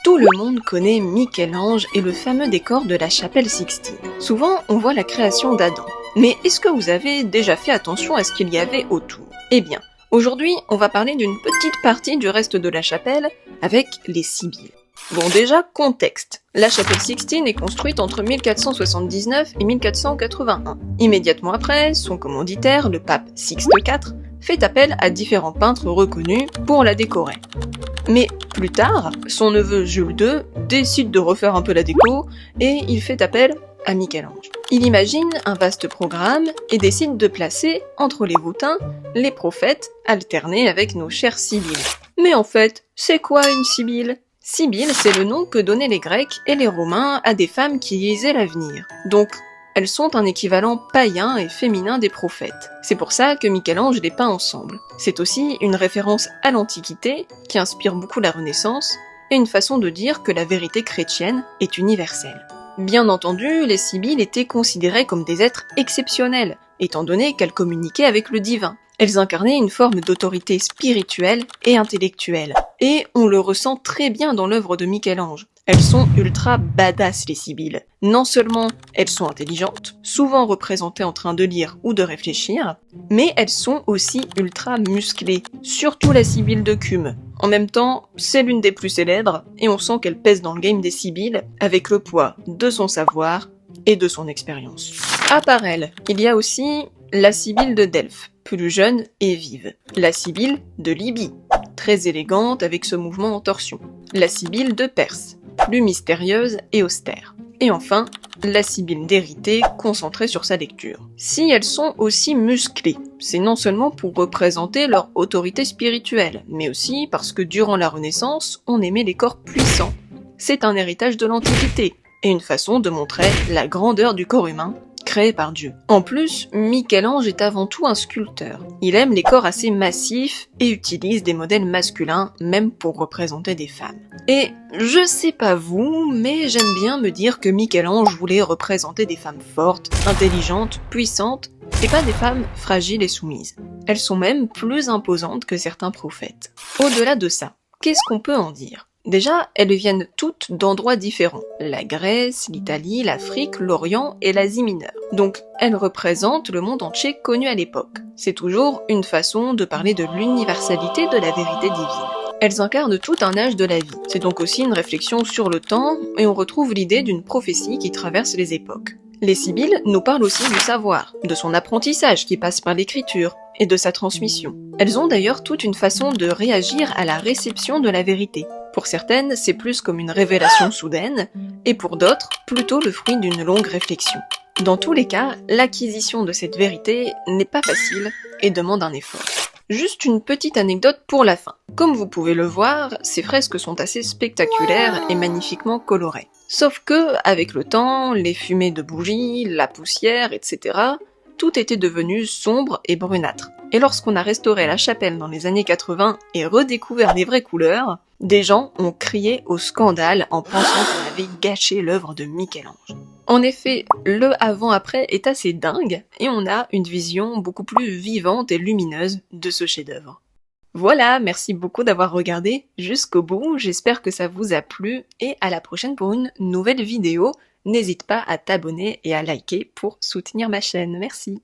Tout le monde connaît Michel-Ange et le fameux décor de la chapelle Sixtine. Souvent, on voit la création d'Adam. Mais est-ce que vous avez déjà fait attention à ce qu'il y avait autour? Eh bien, aujourd'hui, on va parler d'une petite partie du reste de la chapelle avec les Sibylles. Bon, déjà, contexte. La chapelle Sixtine est construite entre 1479 et 1481. Immédiatement après, son commanditaire, le pape Sixte IV, fait appel à différents peintres reconnus pour la décorer. Mais plus tard, son neveu Jules II décide de refaire un peu la déco et il fait appel à Michel-Ange. Il imagine un vaste programme et décide de placer entre les voûtins les prophètes alternés avec nos chères Sibylles. Mais en fait, c'est quoi une Sibylle ? Sibylle, c'est le nom que donnaient les Grecs et les Romains à des femmes qui lisaient l'avenir. Donc, elles sont un équivalent païen et féminin des prophètes. C'est pour ça que Michel-Ange les peint ensemble. C'est aussi une référence à l'Antiquité, qui inspire beaucoup la Renaissance, et une façon de dire que la vérité chrétienne est universelle. Bien entendu, les Sibylles étaient considérées comme des êtres exceptionnels, étant donné qu'elles communiquaient avec le divin. Elles incarnaient une forme d'autorité spirituelle et intellectuelle. Et on le ressent très bien dans l'œuvre de Michel-Ange. Elles sont ultra badass, les Sibylles. Non seulement elles sont intelligentes, souvent représentées en train de lire ou de réfléchir, mais elles sont aussi ultra musclées, surtout la Sibylle de Cumes. En même temps, c'est l'une des plus célèbres, et on sent qu'elle pèse dans le game des Sibylles, avec le poids de son savoir et de son expérience. À part elle, il y a aussi la Sibylle de Delphes, plus jeune et vive. La Sibylle de Libye, très élégante avec ce mouvement en torsion. La Sibylle de Perse, plus mystérieuse et austère. Et enfin, la Sibylle d'Érythée, concentrée sur sa lecture. Si elles sont aussi musclées, c'est non seulement pour représenter leur autorité spirituelle, mais aussi parce que durant la Renaissance, on aimait les corps puissants. C'est un héritage de l'Antiquité, et une façon de montrer la grandeur du corps humain, créé par Dieu. En plus, Michel-Ange est avant tout un sculpteur. Il aime les corps assez massifs et utilise des modèles masculins, même pour représenter des femmes. Et je sais pas vous, mais j'aime bien me dire que Michel-Ange voulait représenter des femmes fortes, intelligentes, puissantes, et pas des femmes fragiles et soumises. Elles sont même plus imposantes que certains prophètes. Au-delà de ça, qu'est-ce qu'on peut en dire ? Déjà, elles viennent toutes d'endroits différents. La Grèce, l'Italie, l'Afrique, l'Orient et l'Asie mineure. Donc, elles représentent le monde entier connu à l'époque. C'est toujours une façon de parler de l'universalité de la vérité divine. Elles incarnent tout un âge de la vie. C'est donc aussi une réflexion sur le temps, et on retrouve l'idée d'une prophétie qui traverse les époques. Les Sibylles nous parlent aussi du savoir, de son apprentissage qui passe par l'écriture, et de sa transmission. Elles ont d'ailleurs toute une façon de réagir à la réception de la vérité. Pour certaines, c'est plus comme une révélation soudaine, et pour d'autres, plutôt le fruit d'une longue réflexion. Dans tous les cas, l'acquisition de cette vérité n'est pas facile et demande un effort. Juste une petite anecdote pour la fin. Comme vous pouvez le voir, ces fresques sont assez spectaculaires et magnifiquement colorées. Sauf que, avec le temps, les fumées de bougies, la poussière, etc., tout était devenu sombre et brunâtre. Et lorsqu'on a restauré la chapelle dans les années 80 et redécouvert les vraies couleurs, des gens ont crié au scandale en pensant qu'on avait gâché l'œuvre de Michel-Ange. En effet, le avant-après est assez dingue, et on a une vision beaucoup plus vivante et lumineuse de ce chef-d'œuvre. Voilà, merci beaucoup d'avoir regardé jusqu'au bout, j'espère que ça vous a plu, et à la prochaine pour une nouvelle vidéo. N'hésite pas à t'abonner et à liker pour soutenir ma chaîne, merci.